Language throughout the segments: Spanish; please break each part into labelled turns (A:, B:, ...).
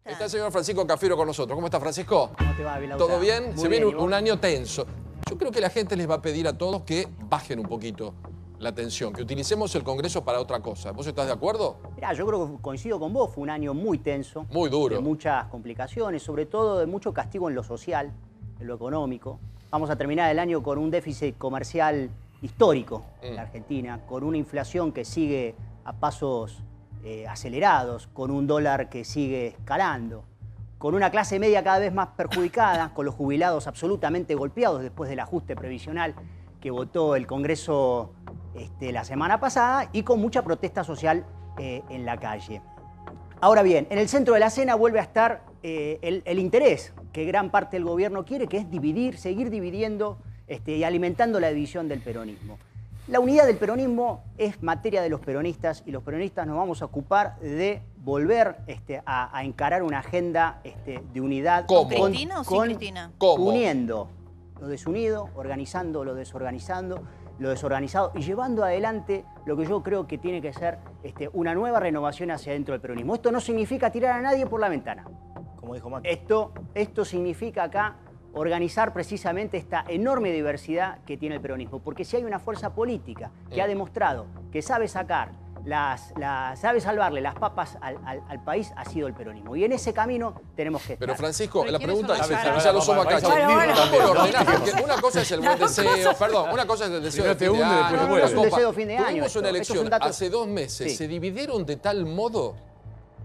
A: Está el señor Francisco Cafiero con nosotros. ¿Cómo está, Francisco?
B: ¿Cómo te va, Vilauta?
A: ¿Todo bien?
B: Muy
A: Se
B: bien,
A: viene
B: ¿y vos?
A: un año tenso. Yo creo que la gente les va a pedir a todos que bajen un poquito la tensión, que utilicemos el Congreso para otra cosa. ¿Vos estás de acuerdo?
B: Mirá, yo creo que coincido con vos, fue un año muy tenso.
A: Muy duro.
B: De muchas complicaciones, sobre todo de mucho castigo en lo social, en lo económico. Vamos a terminar el año con un déficit comercial histórico en la Argentina, con una inflación que sigue a pasos acelerados, con un dólar que sigue escalando, con una clase media cada vez más perjudicada, con los jubilados absolutamente golpeados después del ajuste previsional que votó el Congreso la semana pasada y con mucha protesta social en la calle. Ahora bien, en el centro de la escena vuelve a estar el interés que gran parte del gobierno quiere, que es dividir, seguir dividiendo y alimentando la división del peronismo. La unidad del peronismo es materia de los peronistas y los peronistas nos vamos a ocupar de volver a encarar una agenda de unidad.
A: ¿Cómo?
C: ¿Con Cristina o sin Cristina?
A: ¿Cómo?
B: Uniendo lo desunido, organizando lo desorganizado y llevando adelante lo que yo creo que tiene que ser una nueva renovación hacia dentro del peronismo. Esto no significa tirar a nadie por la ventana.
D: Como dijo Macri.
B: Esto significa acá organizar precisamente esta enorme diversidad que tiene el peronismo. Porque si hay una fuerza política que ha demostrado que sabe sacar, sabe salvarle las papas al país, ha sido el peronismo. Y en ese camino tenemos que estar.
A: Pero Francisco,
C: ¿Pero
A: la
C: quiénes
A: pregunta,
C: son las
A: ya lo somos acá.
C: Bueno,
A: ¿Cómo lo ordenás? Porque una cosa es el buen deseo, perdón, una cosa es el deseo de fin de año.
B: No es un deseo de fin de año.
A: Tuvimos una
B: Esto es un
A: elección
B: dato.
A: hace 2 meses,
B: Sí.
A: se dividieron de tal modo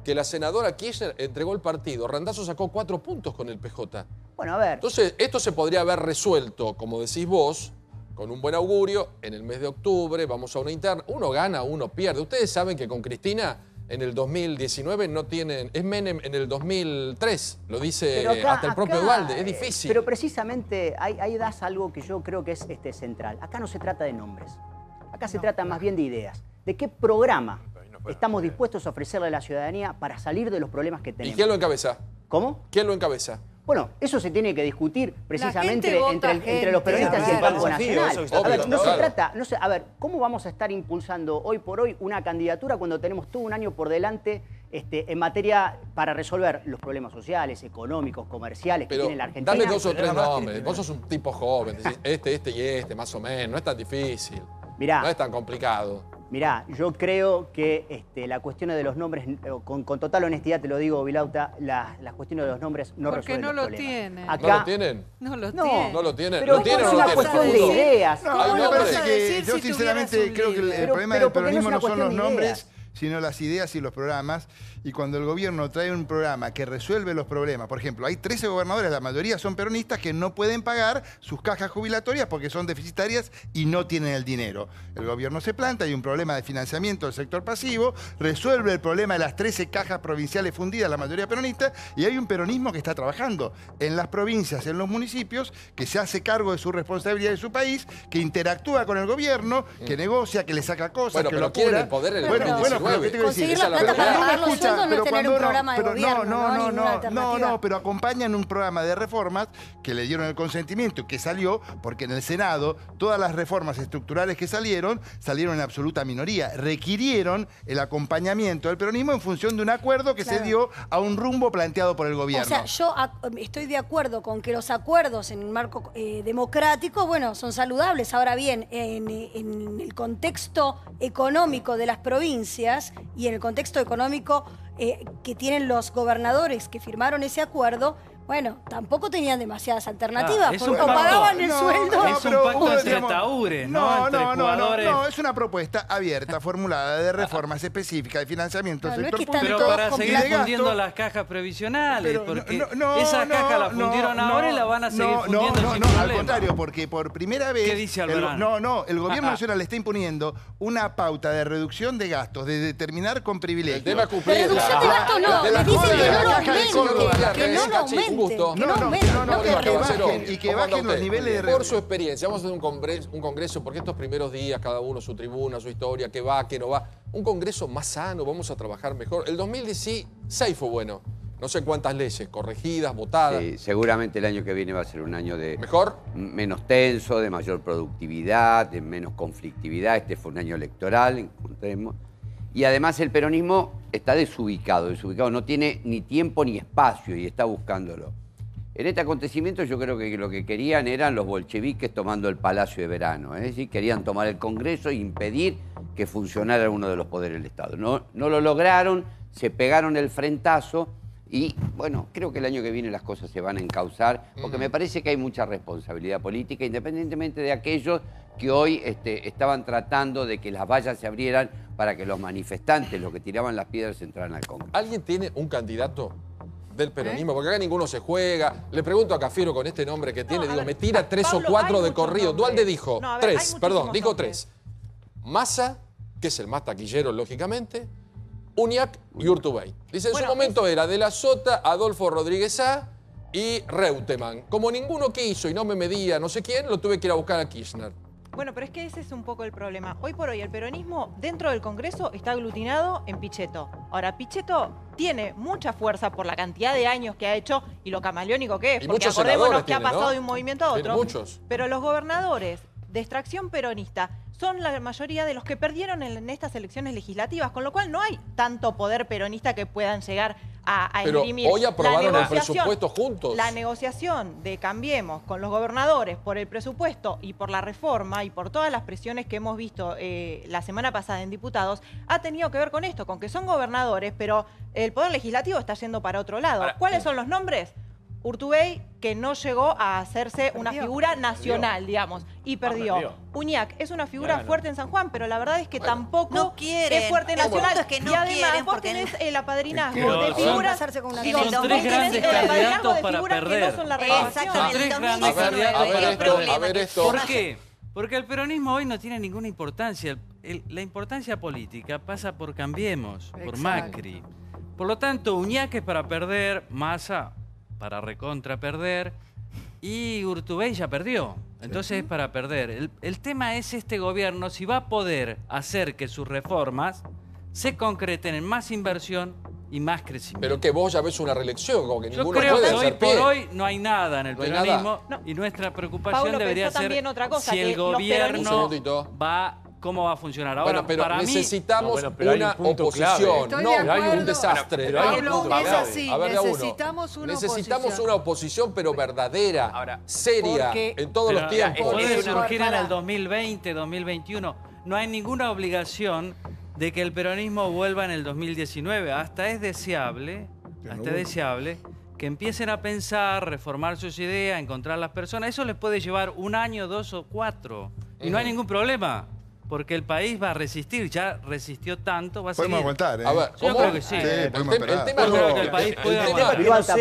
A: que la senadora Kirchner entregó el partido. Randazzo sacó 4 puntos con el PJ.
B: Bueno, a ver.
A: Entonces, esto se podría haber resuelto, como decís vos, con un buen augurio, en el mes de octubre, vamos a una interna. Uno gana, uno pierde. Ustedes saben que con Cristina en el 2019 no tienen... Es Menem en el 2003, lo dice
B: Pero
A: hasta el propio Duhalde. Es difícil.
B: Pero precisamente ahí das algo que yo creo que es central. Acá no se trata de nombres. Acá se trata más bien de ideas. ¿De qué programa estamos dispuestos a ofrecerle a la ciudadanía para salir de los problemas que
A: ¿Y
B: tenemos?
A: quién lo encabeza?
B: ¿Cómo?
A: ¿Quién lo encabeza?
B: Bueno, eso se tiene que discutir precisamente
C: gente vota
B: entre los
C: gente.
B: peronistas y el
D: A ver,
B: Banco
D: desafío,
B: Nacional.
D: eso que está
B: A ver,
A: bien,
B: no se
A: claro.
B: trata, a ver, ¿cómo vamos a estar impulsando hoy por hoy una candidatura cuando tenemos todo un año por delante en materia para resolver los problemas sociales, económicos, comerciales que
A: Pero
B: tiene la Argentina?
A: dame 2 o
D: Pero
A: 3
D: era más
A: nombres.
D: que-
A: Vos sos un tipo joven, decís este y este, más o menos. No es tan difícil.
B: Mirá.
A: No es tan complicado.
B: Mirá, yo creo que las cuestiones de los nombres, con total honestidad te lo digo, Vilauta, las cuestiones de los nombres no
C: Porque
B: resuelven
C: no
B: los
C: lo
B: problemas.
C: tienen.
B: Acá,
A: ¿No lo tienen?
C: No lo
B: No.
C: tiene.
A: ¿No lo tienen?
B: Pero
A: ¿Lo tienen
B: es
A: o no
B: una
A: lo tienen?
B: cuestión de ideas.
D: No,
C: ¿Cómo
D: a mí me
C: lo
D: parece
C: vas a
D: que
C: decir
D: yo
C: si
D: sinceramente
C: tuvieras un
D: creo que el
C: líder?
D: problema
B: Pero
D: del
B: porque no es
D: peronismo
B: una
D: no son
B: cuestión
D: los
B: de
D: nombres,
B: ideas.
D: sino las ideas y los programas. Y cuando el gobierno trae un programa que resuelve los problemas, por ejemplo, hay 13 gobernadores, la mayoría son peronistas, que no pueden pagar sus cajas jubilatorias porque son deficitarias y no tienen el dinero. El gobierno se planta, hay un problema de financiamiento del sector pasivo, resuelve el problema de las 13 cajas provinciales fundidas, la mayoría peronistas, y hay un peronismo que está trabajando en las provincias, en los municipios, que se hace cargo de su responsabilidad de su país, que interactúa con el gobierno, que negocia, que le saca cosas,
A: Bueno,
D: que
A: pero
D: lo
A: quieren
D: apura.
A: el poder en el
D: Bueno,
A: 2019.
D: pero ¿qué te voy a decir?
E: Conseguir
A: Esa
E: la
A: es la
E: plata para
A: verdad.
E: pagar los
D: Escucha,
E: sueldos no es
D: pero
E: tener un
D: cuando
E: programa de gobierno, ninguna alternativa.
D: pero acompañan un programa de reformas que le dieron el consentimiento y que salió, porque en el Senado todas las reformas estructurales que salieron en absoluta minoría. Requirieron el acompañamiento del peronismo en función de un acuerdo que se dio a un rumbo planteado por el gobierno.
E: O sea, yo estoy de acuerdo con que los acuerdos en un marco democrático, bueno, son saludables. Ahora bien, en el contexto económico de las provincias y en el contexto económico que tienen los gobernadores que firmaron ese acuerdo, bueno, tampoco tenían demasiadas alternativas,
F: es
E: porque
F: un
E: o
F: pacto.
E: pagaban el sueldo.
F: Es un pacto entre ataúdes, ¿no? Entre jugadores.
D: No, es una propuesta abierta, formulada de reformas específicas de financiamiento del
E: No, no es
D: sector
E: que están
D: público.
F: Pero
E: todos
F: para
E: con
F: seguir
D: y de gasto.
F: fundiendo las cajas previsionales,
D: Pero
F: porque
D: no,
F: esas cajas las fundieron ahora y las van a seguir fundiendo sin
D: al
F: problema.
D: contrario, porque por primera vez...
F: ¿Qué dice Alvarado?
D: el gobierno nacional está imponiendo una pauta de reducción de gastos, de determinar con privilegios.
A: El tema es cumplir.
E: Reducción de gastos no,
A: El tema
E: les
A: es
E: dicen
A: cumplir.
E: que no lo
A: La caja de Córdoba,
E: aumenten,
A: que
E: que no lo
A: Cachi, un
E: aumenten,
A: gusto.
E: que no aumenten.
D: que
A: Caballero,
D: bajen y que
A: ¿cómo anda
D: bajen los
A: usted?
D: niveles de
A: Por su experiencia, vamos a hacer un congreso, porque estos primeros días, cada uno su tribuna, su historia, qué va, qué no va. Un congreso más sano, vamos a trabajar mejor. El 2016 fue bueno. No sé cuántas leyes corregidas, votadas.
G: Sí, seguramente el año que viene va a ser un año de
A: ¿Mejor?
G: menos tenso, de mayor productividad, de menos conflictividad. Este fue un año electoral, encontremos. Y además el peronismo está desubicado, no tiene ni tiempo ni espacio y está buscándolo. En este acontecimiento yo creo que lo que querían eran los bolcheviques tomando el Palacio de Verano, es decir, querían tomar el Congreso e impedir que funcionara uno de los poderes del Estado. No lo lograron, se pegaron el frentazo y, bueno, creo que el año que viene las cosas se van a encauzar, porque me parece que hay mucha responsabilidad política, independientemente de aquellos que hoy estaban tratando de que las vallas se abrieran para que los manifestantes, los que tiraban las piedras, entraran al Congreso.
A: ¿Alguien tiene un candidato del peronismo? Porque acá ninguno se juega. Le pregunto a Cafiero con este nombre que tiene, digo, me tira 3 o 4 de corrido. Dualde dijo 3, perdón, dijo 3. Massa, que es el más taquillero, lógicamente, Uñac y Urtubey. Dice, en su momento era De la Sota, Adolfo Rodríguez Sá y Reutemann. Como ninguno quiso y no me medía no sé quién, lo tuve que ir a buscar a Kirchner.
C: Bueno, pero es que ese es un poco el problema. Hoy por hoy el peronismo dentro del Congreso está aglutinado en Pichetto. Ahora, Pichetto tiene mucha fuerza por la cantidad de años que ha hecho y lo camaleónico que es.
A: Y
C: porque acordémonos que ha pasado de un movimiento a otro.
A: Muchos.
C: Pero los gobernadores de extracción peronista son la mayoría de los que perdieron en estas elecciones legislativas, con lo cual no hay tanto poder peronista que puedan llegar a imprimir.
A: Pero hoy aprobaron el presupuesto juntos.
C: La negociación de Cambiemos con los gobernadores por el presupuesto y por la reforma y por todas las presiones que hemos visto la semana pasada en diputados ha tenido que ver con esto, con que son gobernadores, pero el poder legislativo está yendo para otro lado.
H: Ahora,
C: ¿cuáles son los nombres? Urtubey, que no llegó a hacerse una figura nacional, digamos, y perdió. Uñac es una figura fuerte en San Juan, pero la verdad es que tampoco es fuerte nacional. Y además vos tenés el apadrinazgo de figuras...
F: Son 3 grandes candidatos para perder.
C: Son tres
F: grandes
A: candidatos a ver esto.
F: ¿Por qué? Porque el peronismo hoy no tiene ninguna importancia. La importancia política pasa por Cambiemos, por Macri. Por lo tanto, Uñac es para perder, Massa para recontra perder y Urtubey ya perdió. Entonces es para perder. El tema es este gobierno si va a poder hacer que sus reformas se concreten en más inversión y más crecimiento.
A: Pero que vos ya ves una reelección, como que ninguno
F: creo
A: puede
F: que hoy
A: hacer pie.
F: por hoy no hay nada en el peronismo y nuestra preocupación
C: Paulo,
F: debería
C: pensó
F: ser
C: también otra cosa,
F: si
C: que
F: el
C: los
F: gobierno
C: peronistas...
F: ¿Cómo va a funcionar? Ahora,
A: Bueno, pero
F: para
A: necesitamos
F: mí...
A: una oposición, no un desastre.
I: Pablo, es así,
A: A ver,
I: necesitamos
A: una oposición, pero verdadera,
H: Ahora,
A: seria, en todos los tiempos.
F: Puede surgir en el 2020, 2021. No hay ninguna obligación de que el peronismo vuelva en el 2019. Hasta es deseable que empiecen a pensar, reformar sus ideas, encontrar las personas. Eso les puede llevar 1 año, 2 o 4. Y no hay ningún problema, porque el país va a resistir. Ya resistió tanto, va a seguir.
D: Podemos aguantar, ¿eh?
A: A ver,
F: Yo creo que sí.
D: podemos esperar.
A: El tema
F: Yo creo que el país puede
J: El tema es
F: avanzar.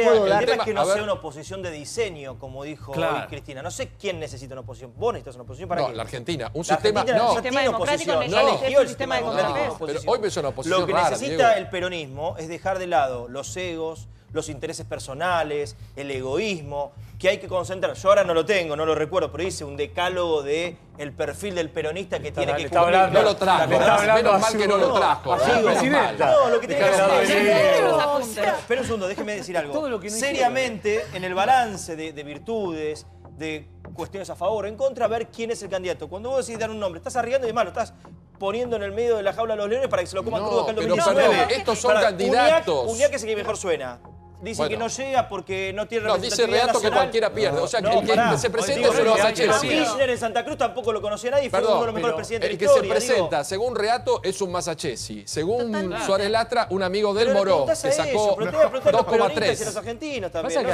J: que no sea una oposición de diseño, como dijo hoy Cristina. No sé quién necesita una oposición. Vos necesitas una oposición para
A: No,
J: qué.
A: la Argentina. Un
J: La
A: sistema...
J: Argentina
A: No,
J: no tiene
C: democrático
J: oposición.
C: no
J: No eligió el
C: sistema
J: sistema democrático
C: democrático.
J: como oposición.
A: pero hoy ves una oposición
J: Lo que
A: rara,
J: necesita
A: Diego.
J: el peronismo es dejar de lado los egos, los intereses personales, el egoísmo, que hay que concentrar. Yo ahora no lo tengo, no lo recuerdo, pero hice un decálogo de el perfil del peronista que tiene que cumplir.
A: No lo trajo. Menos mal que no lo trajo.
J: No, lo que tiene que hacer...
C: Espera
J: Espera un segundo, déjeme decir algo. Seriamente, en el balance de virtudes, de cuestiones a favor o en contra, ver quién es el candidato. Cuando vos decís dar un nombre, estás arriesgando y malo, estás poniendo en el medio de la jaula a los leones para que se lo coman crudo acá en
A: pero
J: 2019.
A: perdón, estos son candidatos.
J: Uñac es el que mejor suena. Dice que no llega porque no tiene
A: dice Reato que cualquiera pierde. O sea, que el que se presenta es
J: un
A: un Masachesi.
J: Kirchner en Santa Cruz tampoco lo conocía nadie y fue uno de los mejores presidentes de
A: el
J: la
A: que se
J: historia.
A: presenta, según Reato, es un Masachesi. Según Suárez Lastra, un amigo del Moró, que sacó 2,3.
J: Los argentinos también.
A: A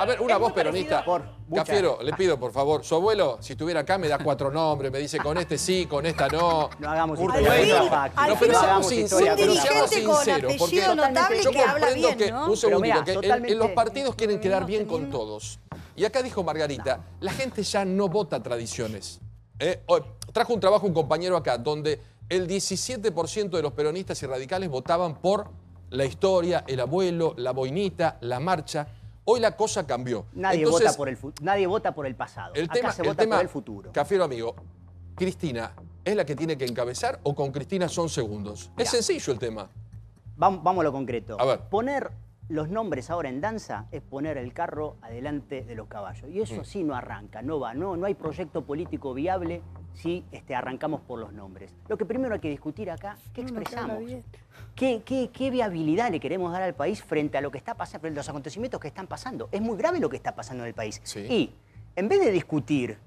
A: ver, una voz peronista. Cafiero, le pido, por favor. Su abuelo, si estuviera acá, me da 4 nombres. Me dice, con este sí, con esta no.
B: No hagamos
A: No, pero seamos sinceros. Porque
E: notable
A: yo
E: que habla
A: comprendo
E: bien,
A: que,
E: ¿no?
A: un segundito, que
B: totalmente
A: en los partidos quieren quedar bien con todos. Y acá dijo Margarita, la gente ya no vota tradiciones. Trajo un trabajo un compañero acá, donde el 17% de los peronistas y radicales votaban por la historia, el abuelo, la boinita, la marcha. Hoy la cosa cambió.
B: Nadie vota por el pasado. Acá se vota por el futuro.
A: Cafiero amigo, Cristina, ¿es la que tiene que encabezar o con Cristina son segundos? Es sencillo el tema.
B: Vamos a lo concreto.
A: A ver.
B: Poner los nombres ahora en danza es poner el carro adelante de los caballos. Y eso sí no arranca, no va, no hay proyecto político viable si arrancamos por los nombres. Lo que primero hay que discutir acá, ¿qué expresamos? ¿Qué viabilidad le queremos dar al país frente a lo que está pasando, frente a los acontecimientos que están pasando? Es muy grave lo que está pasando en el país.
A: Sí.
B: Y en vez de discutir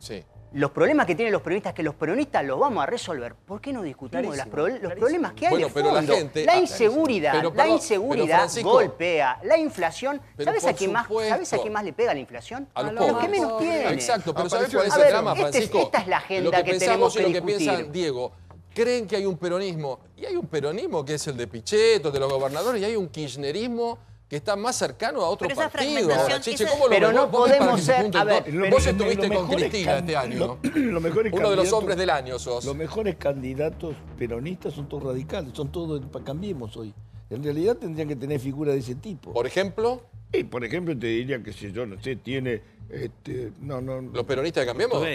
B: los problemas que tienen los peronistas, que los peronistas los vamos a resolver, ¿por qué no discutimos los problemas que hay de fondo?
A: Pero la gente,
B: la inseguridad,
A: Francisco,
B: golpea, la inflación. ¿Sabes a quién más le pega la inflación?
A: A los
B: pobres. Que menos tienen.
A: Exacto, pero ¿sabes cuál es el drama, Francisco?
B: Esta es la agenda que tenemos que
A: lo
B: discutir.
A: que piensan, Diego, creen que hay un peronismo, y hay un peronismo que es el de Pichetto, de los gobernadores, y hay un kirchnerismo que está más cercano a otro partido. Chiche, ¿cómo
B: pero
A: lo
B: no podemos ser...
A: A ver, vos estuviste con Cristina este año. Uno de los hombres del año sos.
H: Los mejores candidatos peronistas son todos radicales, son todos para Cambiemos hoy. En realidad tendrían que tener figuras de ese tipo.
A: ¿Por ejemplo?
H: Por ejemplo, te diría que si yo no sé, tiene...
A: ¿Los peronistas de Cambiemos?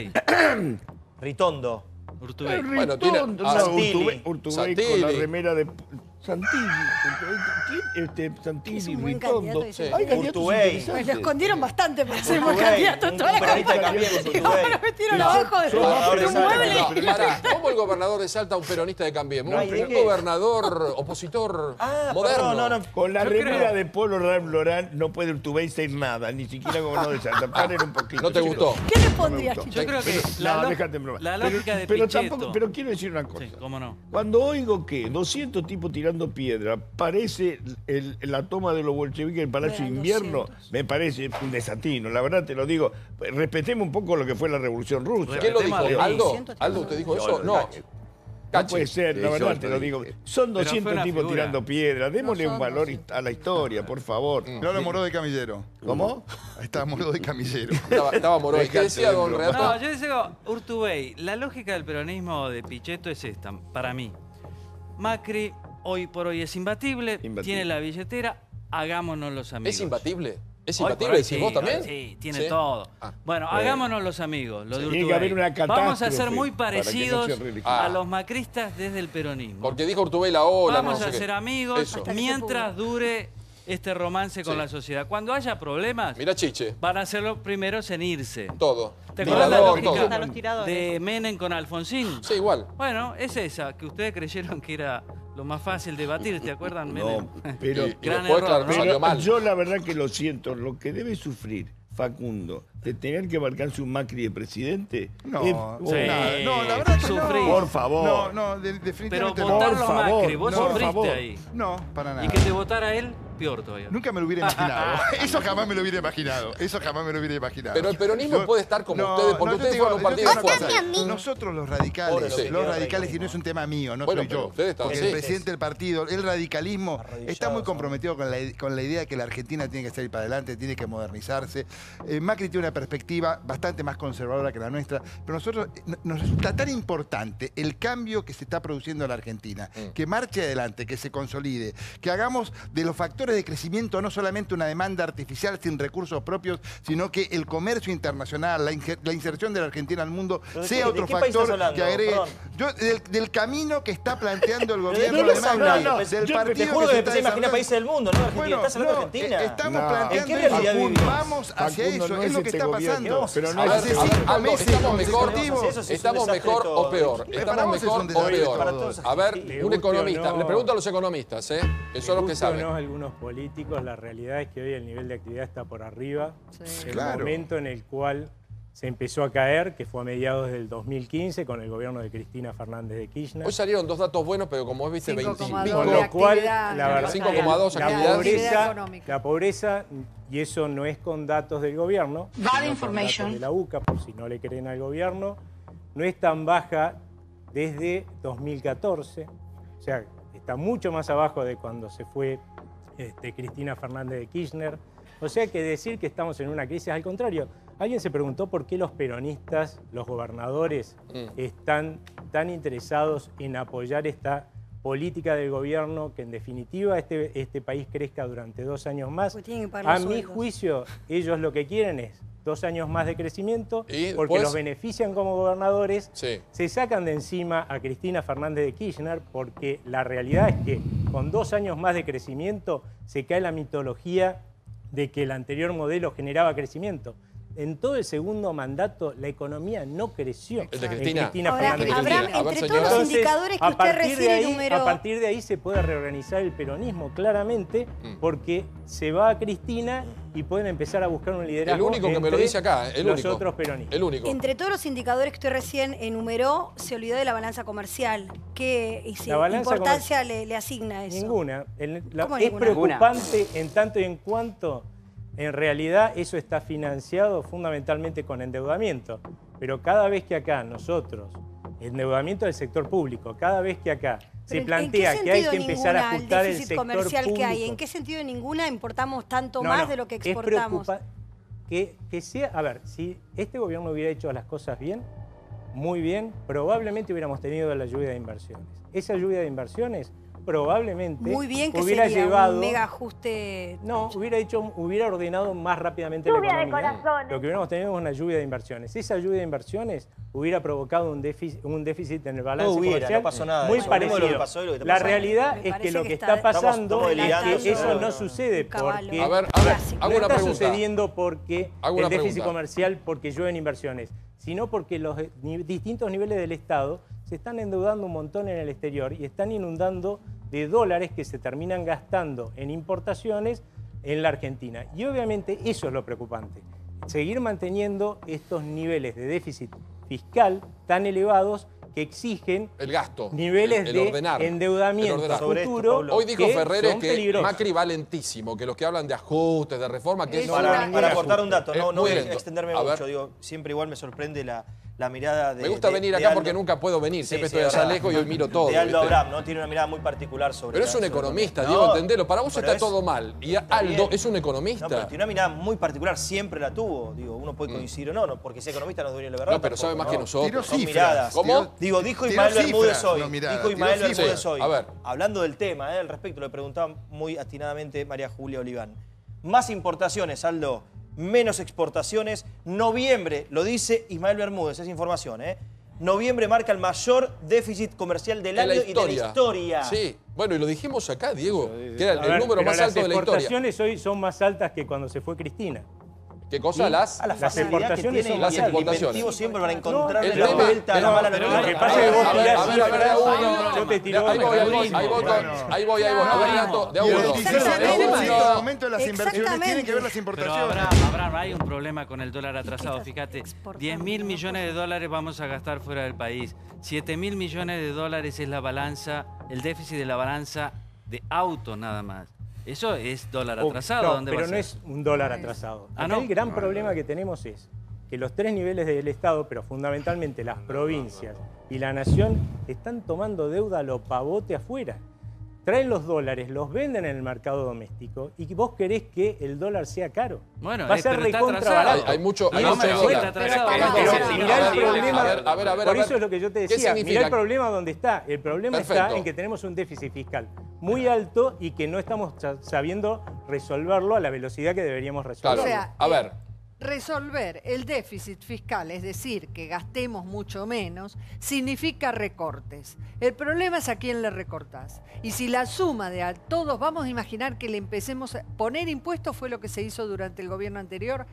J: Ritondo.
A: Urtubey. Bueno, tiene
H: Urtubey con la remera de Santilli. Santilli, Ritondo.
E: Hay
J: Urtubey.
E: Me lo escondieron bastante para ser buen candidato en toda la campaña. Lo metieron abajo de un mueble.
A: Pará, ¿cómo el gobernador de Salta un peronista de Cambiemos? Un gobernador opositor moderno.
H: Con la remera de Polo Ralph Lauren no puede Urtubey ser nada, ni siquiera gobernador de Salta. Paren un poquito.
A: ¿No te gustó?
E: ¿Qué le pondrías, Chicho?
F: Yo creo que la lógica de Pichetto.
H: Pero quiero decir una cosa.
F: Sí, cómo no.
H: Cuando oigo que 200 tipos tirando piedra parece la toma de los bolcheviques del Palacio de Invierno, me parece un desatino. La verdad te lo digo. Respetemos un poco lo que fue la Revolución Rusa.
A: ¿Quién lo dijo? ¿Aldo? ¿Usted dijo eso? No.
H: No puede ser, la verdad te lo digo. Son 200 tipos tirando piedra. Démosle un valor a la historia, por favor.
D: Lolo Moró de camillero.
H: ¿Cómo?
D: Estaba Moró de camillero.
A: Estaba Moró. ¿Qué decía don Renato?
F: No, yo decía, Urtubey, la lógica del peronismo de Pichetto es esta, para mí. Macri hoy por hoy es imbatible, tiene la billetera, hagámonos los amigos.
A: ¿Es imbatible? ¿Es imbatible, decís vos también?
F: Sí, tiene todo. Bueno, hagámonos los amigos, lo de
H: Tiene que haber una
F: Urtubey. Vamos a ser muy
H: para que no
F: parecidos
H: sea ridículo.
F: a los macristas desde el peronismo.
A: Porque dijo Urtubey la ola,
F: Vamos
A: no sé
F: a
A: qué.
F: ser amigos
A: Eso.
F: mientras dure este romance con la sociedad. Cuando haya problemas,
A: Mira Chiche.
F: van a ser los primeros en irse.
A: Todo.
F: ¿Te acuerdas la
A: Mirador,
F: lógica
A: todo.
C: Los tiradores.
F: de Menem con Alfonsín?
A: Sí, igual.
F: Bueno, es esa, que ustedes creyeron que era lo más fácil debatir, ¿te acuerdan, Menem?
H: No, pero,
F: Gran
A: después,
F: error,
A: claro,
F: ¿no?
A: salió mal.
H: yo la verdad que lo siento. Lo que debe sufrir Facundo de tener que marcarse un Macri de presidente.
D: No,
F: Sí.
D: no, la verdad que
F: Sufrí.
H: Por favor.
D: No,
F: Pero
D: definitivamente no.
F: votarlo a
H: Por favor,
F: Macri, vos
H: por
F: sufriste
H: favor.
F: ahí.
D: No, para nada.
F: Y que te votara él, peor todavía.
D: Nunca me lo hubiera imaginado. Eso jamás me lo hubiera imaginado.
A: Pero el peronismo puede estar como ustedes, porque
D: yo te
A: ustedes
D: digo,
A: fueron un
D: yo te
A: partido
D: digo una
A: fuerte.
D: cosa. Nosotros los
A: Pobre,
D: radicales,
A: sí.
D: y no es un tema mío, no
A: Bueno,
D: soy
A: pero
D: yo.
A: ustedes están-
D: Porque
A: sí,
D: el presidente del partido, el radicalismo, está muy comprometido con la idea de que la Argentina tiene que salir para adelante, tiene que modernizarse. Macri tiene una perspectiva bastante más conservadora que la nuestra, pero nosotros nos resulta tan importante el cambio que se está produciendo en la Argentina, que marche adelante, que se consolide, que hagamos de los factores de crecimiento no solamente una demanda artificial sin recursos propios, sino que el comercio internacional, la inserción de la Argentina al mundo sea otro
J: qué país estás
D: factor
J: hablando?
D: que agregue.
J: Perdón.
D: Yo, del camino que está planteando el
J: ¿De
D: gobierno
J: qué
D: de
J: estás hablando?
D: Macri, del
J: Te
D: partido
J: juro
D: que
J: que
D: se
J: empecé a
D: está
J: imaginar países del mundo, no Argentina. Estás hablando de Argentina.
D: Estamos
H: No.
D: planteando
J: ¿En qué realidad
D: eso,
J: vivimos?
D: vamos hacia
H: Facundo,
D: eso,
H: no
D: es
H: es
D: lo que
H: este
D: está
H: gobierno,
D: pasando.
H: pero no
A: A
H: es
A: ver,
H: ese
D: Hace 5
A: Aldo,
D: meses
A: ¿estamos mejor
D: consecutivos.
J: Eso sí es un
A: ¿Estamos
J: desastre
A: mejor
J: todo.
A: o peor?
D: Para
A: ¿Estamos
D: vos es
A: mejor
D: un
A: o
D: desastre
A: peor?
J: para todos.
A: A ver,
K: Le
A: un
K: guste o
A: economista.
K: no.
A: Le pregunto a los economistas, que son los que saben.
K: No, algunos políticos, la realidad es que hoy el nivel de actividad está por arriba. El
D: Claro.
K: momento en el cual se empezó a caer, que fue a mediados del 2015 con el gobierno de Cristina Fernández de Kirchner.
A: Hoy salieron dos datos buenos, pero como vos viste,
I: 5,2
K: Con
I: de
K: lo cual,
I: actividad.
K: la verdad,
A: 5,2
K: la
A: actividad.
I: Actividad económica.
K: la pobreza, y eso no es con datos del gobierno, sino con datos de la UCA, por si no le creen al gobierno, no es tan baja desde 2014, o sea, está mucho más abajo de cuando se fue Cristina Fernández de Kirchner. O sea que decir que estamos en una crisis, al contrario. Alguien se preguntó por qué los peronistas, los gobernadores, están tan interesados en apoyar esta política del gobierno, que en definitiva este país crezca durante 2 años más.
E: Porque tienen que pagar
K: A
E: los
K: mi
E: sueldos.
K: juicio, ellos lo que quieren es 2 años más de crecimiento,
A: ¿Y
K: porque
A: después?
K: los benefician como gobernadores,
A: Sí.
K: se sacan de encima a Cristina Fernández de Kirchner, porque la realidad es que con 2 años más de crecimiento se cae la mitología de que el anterior modelo generaba crecimiento. En todo el segundo mandato la economía no creció.
A: El de
K: en
A: Cristina.
E: Ahora,
K: Fernández de
E: Abraham,
K: Kirchner.
A: A ver,
E: entre
A: señora.
E: todos los indicadores que
K: a
E: usted
K: partir de
E: recién
K: ahí,
E: enumeró,
K: a partir de ahí se puede reorganizar el peronismo claramente, porque se va a Cristina y pueden empezar a buscar un liderazgo.
A: El único que me lo
K: entre
A: dice acá, el
K: los
A: único.
K: otros peronistas.
A: El único.
E: entre todos los indicadores que usted recién enumeró, se olvidó de la balanza comercial. ¿Qué
K: La balanza
E: importancia le asigna a eso?
K: Ninguna.
E: ¿Cómo
K: Es
E: ninguna?
K: preocupante en tanto y en cuanto en realidad eso está financiado fundamentalmente con endeudamiento. Pero cada vez que acá nosotros, endeudamiento del sector público, cada vez que acá se plantea que hay que empezar a ajustar el sector
E: comercial
K: público.
E: que hay, ¿en qué sentido ninguna importamos tanto
K: No,
E: más
K: no,
E: de lo que
K: es
E: exportamos?
K: que sea, a ver, si este gobierno hubiera hecho las cosas bien, muy bien, probablemente hubiéramos tenido la lluvia de inversiones. Esa lluvia de inversiones probablemente
E: Muy bien que
K: hubiera
E: sería
K: llevado
E: un mega ajuste.
K: No, hubiera ordenado más rápidamente
L: Lluvia
K: la
L: de
K: economía.
L: corazones.
K: Lo que hubiéramos tenido es una lluvia de inversiones. Esa lluvia de inversiones hubiera provocado un déficit en el balance comercial
J: no pasó nada.
K: muy
J: Eso,
K: parecido.
J: lo que pasó y lo que está
K: La
J: pasando.
K: realidad
E: Me
K: es que
E: parece
K: lo
E: que
K: que
E: está-
K: está pasando
J: estamos
K: es
J: delirando,
K: que eso
J: no,
K: no sucede
E: caballo.
K: porque
A: A ver,
K: no
A: hago una
K: está
A: pregunta.
K: sucediendo porque
A: Hago
K: el
A: una
K: déficit
A: pregunta.
K: comercial porque llueven inversiones, sino porque los distintos niveles del Estado se están endeudando un montón en el exterior y están inundando de dólares que se terminan gastando en importaciones en la Argentina. Y obviamente eso es lo preocupante. Seguir manteniendo estos niveles de déficit fiscal tan elevados que exigen
A: El gasto.
K: niveles
A: el
K: de
A: ordenar,
K: endeudamiento
A: el ordenar.
J: Sobre esto,
K: futuro.
J: Pablo.
A: Hoy dijo
K: que
A: Ferreres
K: son
A: que
K: peligrosos.
A: Macri va lentísimo, que los que hablan de ajustes, de reforma, que eso
J: Para
K: ningún
J: aportar
K: ajuste.
J: un dato, no
A: Muy
J: voy a
A: lento.
J: extenderme
A: A ver.
J: mucho, digo, siempre igual me sorprende la mirada de...
A: Me gusta venir acá porque nunca puedo venir, siempre estoy allá lejos y hoy miro todo.
J: De Aldo
A: ¿viste?
J: Abraham, ¿no? Tiene una mirada muy particular sobre...
A: Pero es un
J: sobre
A: economista,
J: no,
A: Diego, entendelo. Para vos
J: pero
A: está
J: es-
A: todo mal. Y
J: está
A: Aldo
J: bien.
A: es un
J: No, pero
A: economista.
J: tiene una mirada muy particular, siempre la tuvo. Digo, uno puede coincidir o no, porque sea economista no es dueño de la verdad.
A: No, pero sabe más que nosotros.
D: Tiró
J: Son
D: cifras.
J: miradas.
A: ¿Cómo?
J: Digo, dijo
D: Tiró
J: Ismael
D: cifras,
J: Bermúdez hoy.
D: no miradas,
J: Dijo Ismael
D: tiró
J: Bermúdez
A: cifras.
J: hoy.
A: A ver.
J: Hablando del tema, al respecto, lo preguntaba muy atinadamente María Julia Oliván. Más importaciones, Aldo, menos exportaciones. Noviembre, lo dice Ismael Bermúdez, es información, Noviembre marca el mayor déficit comercial del año y de la historia.
A: Sí, bueno, y lo dijimos acá, Diego, que era
K: A
A: el
K: ver,
A: número
K: pero
A: más alto de la
K: Las
A: historia.
K: exportaciones hoy son más altas que cuando se fue Cristina.
A: ¿Qué cosa?
K: Y
A: Las
J: A la
K: Las
J: facilidad que
K: exportaciones
J: tiene
K: son
A: las
J: el
K: más altas.
A: exportaciones.
J: inventivo siempre para
A: El
J: encontrarle la
A: tema-
J: vuelta a la mala
K: Lo
J: noticia.
K: que pasa es que vos
A: A ver,
K: tirás
A: a ver, a ver,
K: cifras,
A: uno.
K: yo te tiro
A: Ahí voy, ahí voy,
K: otro.
A: ahí voy, ahí voy. A ver, Renato, de a
D: Y el
A: uno.
D: 16% de aumento de las inversiones
E: Exactamente.
D: tienen que ver las
F: Pero
D: importaciones.
F: Abraham, hay un problema con el dólar atrasado. Fíjate, 10.000 millones de dólares vamos a gastar fuera del país. 7.000 millones de dólares es la balanza, el déficit de la balanza de autos nada más. Eso es dólar atrasado.
K: No,
F: ¿Dónde
K: pero
F: va a
K: no
F: ser?
K: es un dólar atrasado.
F: Ah,
K: Acá
F: ¿no?
K: el gran problema que tenemos es que los tres niveles del Estado, pero fundamentalmente las provincias y la nación, están tomando deuda a lo pavote afuera. Traen los dólares, los venden en el mercado doméstico y vos querés que el dólar sea caro.
F: Bueno,
K: va a ser
F: pero está
K: recontra
F: atrasado.
K: barato.
A: Hay mucho
F: No,
A: dólar.
F: está atrasado.
K: Pero mirá el problema.
A: A ver,
K: Por eso es lo que yo te
A: ¿Qué
K: decía.
A: significa?
K: Mirá el problema donde está. El problema
A: Perfecto.
K: está en que tenemos un déficit fiscal muy alto y que no estamos sabiendo resolverlo a la velocidad que deberíamos resolverlo.
I: O sea,
A: A ver.
I: resolver el déficit fiscal, es decir, que gastemos mucho menos, significa recortes. El problema es a quién le recortás. Y si la suma de a todos, vamos a imaginar que le empecemos a poner impuestos, fue lo que se hizo durante el gobierno anterior.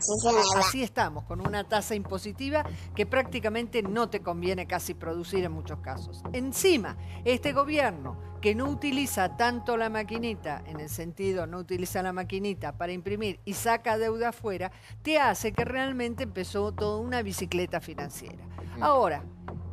I: Así estamos, con una tasa impositiva que prácticamente no te conviene casi producir en muchos casos. Encima, este gobierno que no utiliza tanto la maquinita, en el sentido no utiliza la maquinita para imprimir y saca deuda afuera, te hace que realmente empezó toda una bicicleta financiera. Ahora,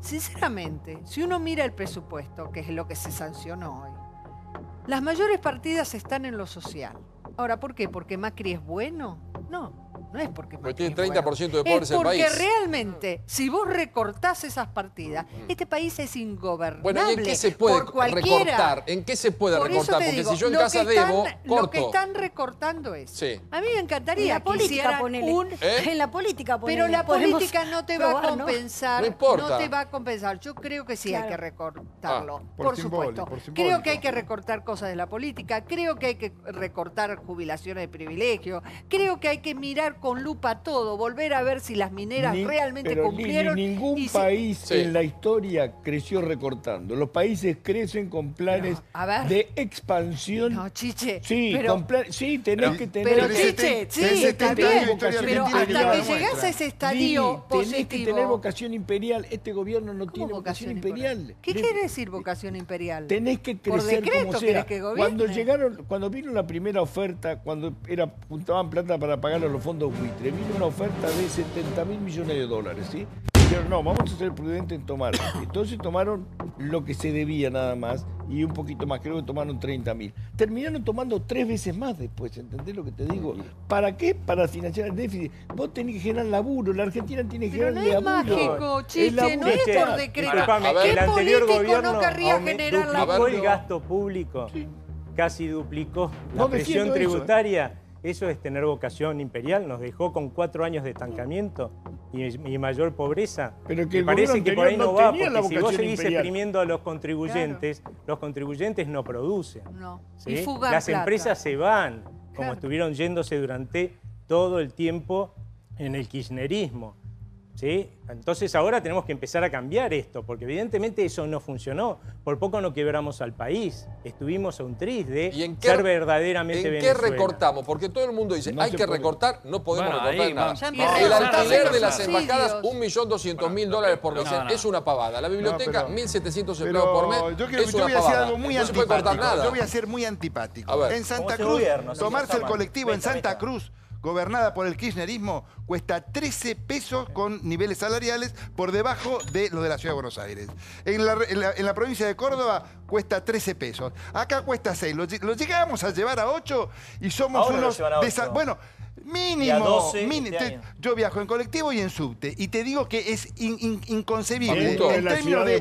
I: sinceramente, si uno mira el presupuesto, que es lo que se sancionó hoy, las mayores partidas están en lo social. Ahora, ¿por qué? ¿Porque Macri es bueno? No. No es porque
A: Porque
I: Macri
A: tiene
I: es
A: 30% de
I: bueno.
A: pobres
I: Es
A: en el
I: porque
A: país.
I: realmente, si vos recortás esas partidas, este país es ingobernable.
A: Bueno, ¿y en qué se puede
I: por cualquiera.
A: recortar? ¿En qué se puede
I: Por eso
A: recortar?
I: te
A: Porque
I: digo,
A: si yo en
I: lo
A: casa
I: que están-
A: debo,
I: Lo
A: corto.
I: que están recortando es.
A: Sí.
I: A mí me
E: En
I: encantaría
E: la
I: que
E: política,
I: hicieran
E: ponele.
I: un...
E: En la política, ponele.
I: Pero la
E: Podemos
I: política no te va a
E: probar, ¿no?
I: compensar.
A: No importa.
I: No te va a compensar. Yo creo que sí hay
E: Claro.
I: que recortarlo.
A: Ah,
D: por
I: supuesto.
D: por simbólico.
I: Creo que hay que recortar cosas de la política. Creo que hay que recortar jubilaciones de privilegio. Creo que hay que mirar con lupa todo, volver a ver si las mineras realmente cumplieron.
H: Ningún país en la historia creció recortando. Los países crecen con planes de expansión.
I: No, Chiche.
H: Sí,
I: pero,
H: sí, tenés que tener...
I: Pero Chiche, sí, está bien. Pero hasta que llegás a ese estadio positivo...
H: Tenés que tener vocación imperial. Este gobierno no tiene vocación imperial.
I: ¿Qué quiere decir vocación imperial?
H: Tenés que crecer como sea. Cuando vino la primera oferta, cuando juntaban plata para pagar a los fondos buitre, vino una oferta de 70.000 millones de dólares, ¿sí? Dijeron, no, vamos a ser prudentes en tomar. Entonces tomaron lo que se debía nada más y un poquito más, creo que tomaron 30.000. Terminaron tomando 3 veces más después, ¿entendés lo que te digo? ¿Para qué? Para financiar el déficit. Vos tenés que generar laburo, la Argentina tiene que generar laburo.
I: Pero no es mágico, Chiche, no es por decreto.
K: El anterior
I: político no querría generar laburo?
K: El gasto público casi duplicó la presión tributaria. Eso es tener vocación imperial, nos dejó con 4 años de estancamiento y mayor pobreza.
H: Pero que
K: me parece que por ahí no va, porque si vos seguís
H: imperial.
K: exprimiendo a los contribuyentes no producen.
I: No.
K: ¿Sí?
I: Y fugan
K: Las
I: plata.
K: empresas se van, como estuvieron yéndose durante todo el tiempo en el kirchnerismo. ¿Sí? Entonces ahora tenemos que empezar a cambiar esto, porque evidentemente eso no funcionó. Por poco no quebramos al país. Estuvimos a un tris de ser verdaderamente Venezuela.
A: ¿En qué recortamos? Porque todo el mundo dice, hay que recortar, no podemos recortar nada.
C: El
A: alquiler de las embajadas, $1.200.000 por mes. Es una pavada. La biblioteca, 1.700 empleados por mes.
D: Yo
A: es una
D: voy a decir
A: pavada.
D: algo muy
A: no se puede cortar
D: antipático.
A: nada.
D: Yo voy a ser muy antipático.
A: A ver.
D: En Santa Cruz, tomarse el colectivo en Santa Cruz, gobernada por el kirchnerismo, cuesta 13 pesos con niveles salariales por debajo de los de la Ciudad de Buenos Aires. En la provincia de Córdoba cuesta 13 pesos. Acá cuesta 6. Lo llegamos a llevar a 8 y somos
J: ahora
D: unos... Bueno, mínimo. Yo viajo en colectivo y en subte. Y te digo que es inconcebible. En términos de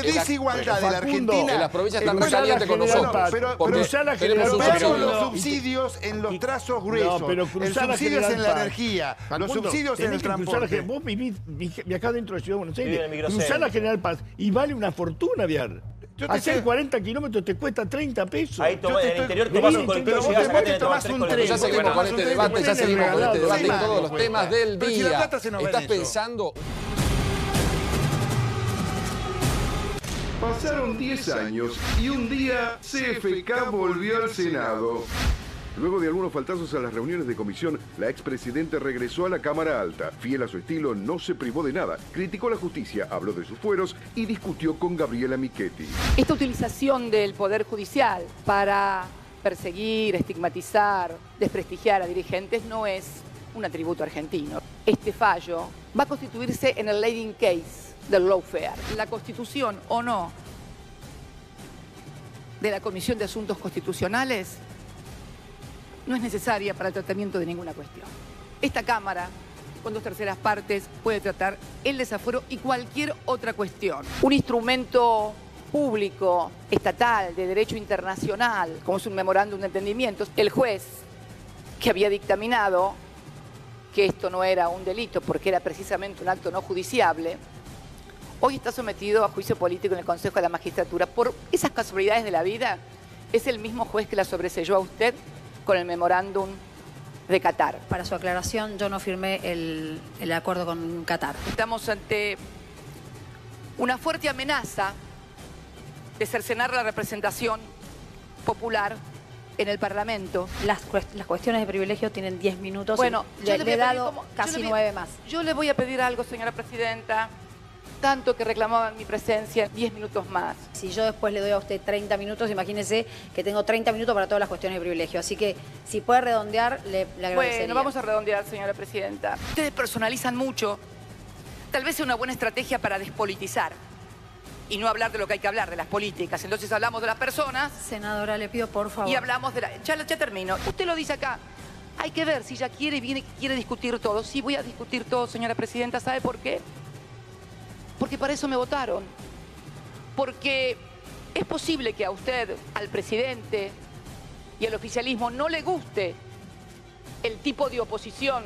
D: desigualdad de la Argentina.
A: En las provincias están más calientes con nosotros.
D: Pero veamos los subsidios en los trazos gruesos. El subsidio es en la energía. Los subsidios en el transporte.
H: Vos viajás dentro de Ciudad de Buenos Aires. Cruzás la General Paz y vale una fortuna viajar. Hacer 40 kilómetros te cuesta 30 pesos.
J: Ahí en el interior tomás un colectivo, llegás acá te tomás un tren.
A: Ya seguimos con este debate, y todos los temas del día. ¿Estás pensando?
L: Pasaron 10 años y un día CFK volvió al Senado. Luego de algunos faltazos a las reuniones de comisión, la expresidenta regresó a la Cámara Alta. Fiel a su estilo, no se privó de nada. Criticó la justicia, habló de sus fueros y discutió con Gabriela Michetti.
M: Esta utilización del Poder Judicial para perseguir, estigmatizar, desprestigiar a dirigentes no es un atributo argentino. Este fallo va a constituirse en el leading case del lawfare. La constitución o no de la Comisión de Asuntos Constitucionales no es necesaria para el tratamiento de ninguna cuestión. Esta Cámara, con 2/3 partes, puede tratar el desafuero y cualquier otra cuestión. Un instrumento público, estatal, de derecho internacional, como es un memorándum de entendimientos, el juez que había dictaminado que esto no era un delito porque era precisamente un acto no judiciable, hoy está sometido a juicio político en el Consejo de la Magistratura. Por esas casualidades de la vida, es el mismo juez que la sobreseyó a usted con el memorándum de Qatar.
N: Para su aclaración, yo no firmé el acuerdo con Qatar.
M: Estamos ante una fuerte amenaza de cercenar la representación popular en el Parlamento.
N: Las cuestiones de privilegio tienen 10 minutos.
M: Bueno,
N: le he dado casi 9 más.
M: Yo le voy a pedir algo, señora presidenta. Tanto que reclamaban mi presencia, 10 minutos más.
N: Si yo después le doy a usted 30 minutos, imagínese que tengo 30 minutos para todas las cuestiones de privilegio. Así que si puede redondear, le agradecería.
M: Bueno, vamos a redondear, señora presidenta. Ustedes personalizan mucho. Tal vez sea una buena estrategia para despolitizar y no hablar de lo que hay que hablar, de las políticas. Entonces hablamos de las personas.
N: Senadora, le pido por favor.
M: Y hablamos de la... Ya termino. Usted lo dice acá. Hay que ver si ya quiere discutir todo. Sí, voy a discutir todo, señora presidenta. ¿Sabe por qué? Porque para eso me votaron. Porque es posible que a usted, al presidente y al oficialismo no le guste el tipo de oposición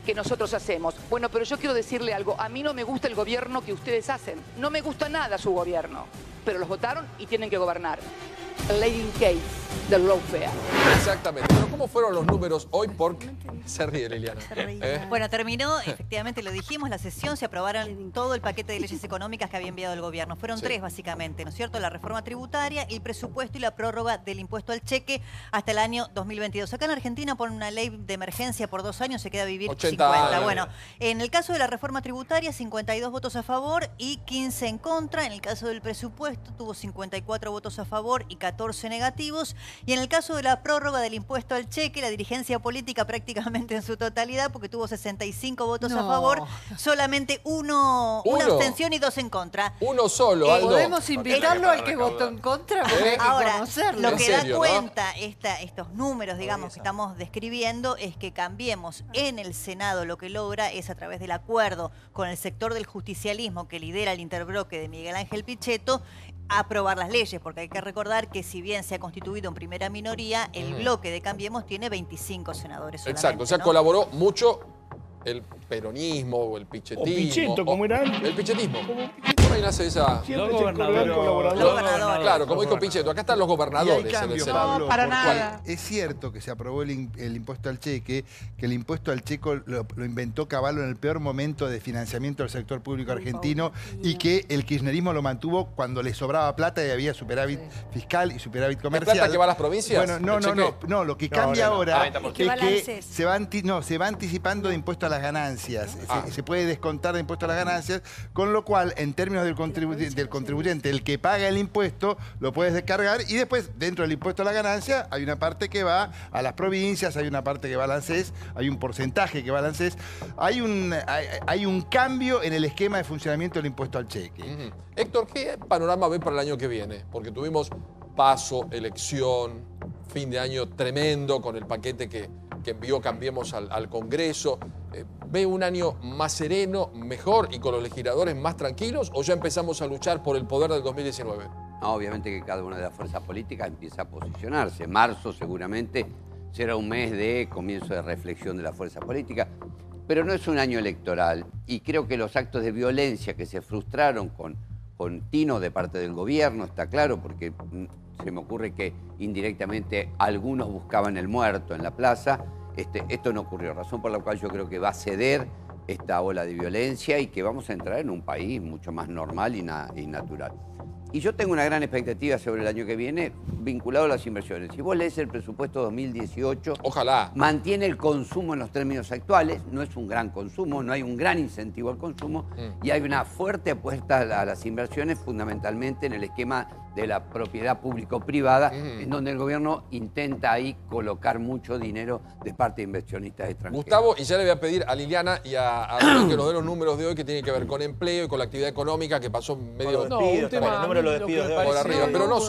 M: que nosotros hacemos. Bueno, pero yo quiero decirle algo. A mí no me gusta el gobierno que ustedes hacen. No me gusta nada su gobierno. Pero los votaron y tienen que gobernar. El leading case. del lawfare.
A: Exactamente. Pero ¿cómo fueron los números hoy? Porque se ríe Liliana.
O: Bueno, terminó, efectivamente lo dijimos, la sesión, se aprobaron todo el paquete de leyes económicas que había enviado el gobierno. Fueron tres básicamente, ¿no es cierto? La reforma tributaria, el presupuesto y la prórroga del impuesto al cheque hasta el año 2022. Acá en Argentina, por una ley de emergencia por 2 años, se queda a vivir 50.
A: años.
O: Bueno, en el caso de la reforma tributaria, 52 votos a favor y 15 en contra. En el caso del presupuesto, tuvo 54 votos a favor y 14 negativos. Y en el caso de la prórroga del impuesto al cheque, la dirigencia política prácticamente en su totalidad, porque tuvo 65 votos a favor, solamente una abstención y 2 en contra.
A: Uno solo, Aldo.
I: ¿Podemos invitarlo al que votó en contra? Porque hay que
O: Ahora,
I: conocerlo.
O: lo que
A: serio,
O: da cuenta estos números, digamos, que estamos describiendo, es que Cambiemos en el Senado lo que logra es, a través del acuerdo con el sector del justicialismo que lidera el interbloque de Miguel Ángel Pichetto, aprobar las leyes, porque hay que recordar que si bien se ha constituido en primera minoría, el bloque de Cambiemos tiene 25 senadores solamente.
A: Exacto, o sea, colaboró mucho el peronismo o el pichetismo.
H: O Pichetto, como era antes.
A: El pichetismo. Por ahí nace esa...
H: Siempre se colgó colaborador.
A: Claro, como dijo Pichetto, acá están los gobernadores
D: Y hay cambios,
A: en el Senado.
D: Pablo,
C: para
D: porque
C: nada.
D: Es cierto que se aprobó el impuesto al cheque, que el impuesto al cheque lo inventó Caballo en el peor momento de financiamiento del sector público argentino y que el kirchnerismo lo mantuvo cuando le sobraba plata y había superávit fiscal y superávit comercial.
A: ¿Es plata que va a las provincias?
D: Bueno, no, lo que cambia ahora es que
E: Balances.
D: se va anticipando de impuesto a las ganancias. Se puede descontar de impuesto a las ganancias, con lo cual, en términos del contribuyente, el que paga el impuesto, lo puedes descargar y después, dentro del impuesto a la ganancia, hay una parte que va a las provincias, hay una parte que va al ANSES, hay un porcentaje que va al ANSES. Hay un cambio en el esquema de funcionamiento del impuesto al cheque.
A: Héctor, ¿qué panorama ve para el año que viene? Porque tuvimos paso, elección, fin de año tremendo con el paquete que envió Cambiemos al Congreso. ¿Ve un año más sereno, mejor y con los legisladores más tranquilos o ya empezamos a luchar por el poder del 2019?
G: No, obviamente que cada una de las fuerzas políticas empieza a posicionarse. Marzo seguramente será un mes de comienzo de reflexión de la fuerza política, pero no es un año electoral y creo que los actos de violencia que se frustraron con tino de parte del gobierno, está claro, porque se me ocurre que indirectamente algunos buscaban el muerto en la plaza. Esto no ocurrió, razón por la cual yo creo que va a ceder esta ola de violencia y que vamos a entrar en un país mucho más normal y natural. Y yo tengo una gran expectativa sobre el año que viene vinculado a las inversiones. Si vos lees el presupuesto 2018,
A: ojalá
G: mantiene el consumo en los términos actuales, no es un gran consumo, no hay un gran incentivo al consumo y hay una fuerte apuesta a las inversiones, fundamentalmente en el esquema de la propiedad público-privada, en donde el gobierno intenta ahí colocar mucho dinero de parte de inversionistas extranjeros.
A: Gustavo, y ya le voy a pedir a Liliana y a Rubén que nos den los números de hoy que tienen que ver con empleo y con la actividad económica que pasó medio...
J: un tema, el número de los despidos de hoy.
A: Por arriba, pero no,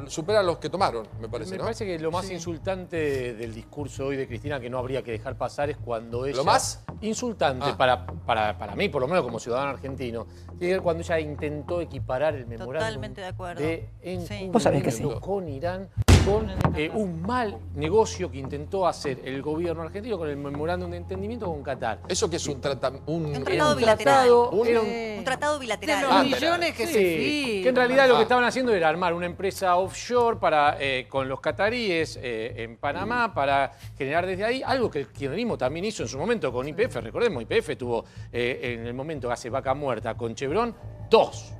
A: supera los que tomaron, me parece,
P: Me
A: ¿no?
P: parece que lo más insultante del discurso hoy de Cristina, que no habría que dejar pasar, es cuando ella...
A: ¿Lo más?
P: Insultante para mí, por lo menos como ciudadano argentino, tiene que ver cuando ella intentó equiparar el memorándum
O: Totalmente de acuerdo.
P: ¿Vos sabés que sí? Con Irán, con un mal negocio que intentó hacer el gobierno argentino con el memorándum de entendimiento con Qatar.
A: ¿Eso que es un
O: tratado bilateral.
P: Un
O: tratado bilateral.
I: De los millones que se firman.
P: Que en realidad lo que estaban haciendo era armar una empresa offshore con los cataríes en Panamá para generar desde ahí algo que el kirchnerismo también hizo en su momento con YPF. Recordemos, YPF tuvo en el momento que hace Vaca Muerta con Chevron dos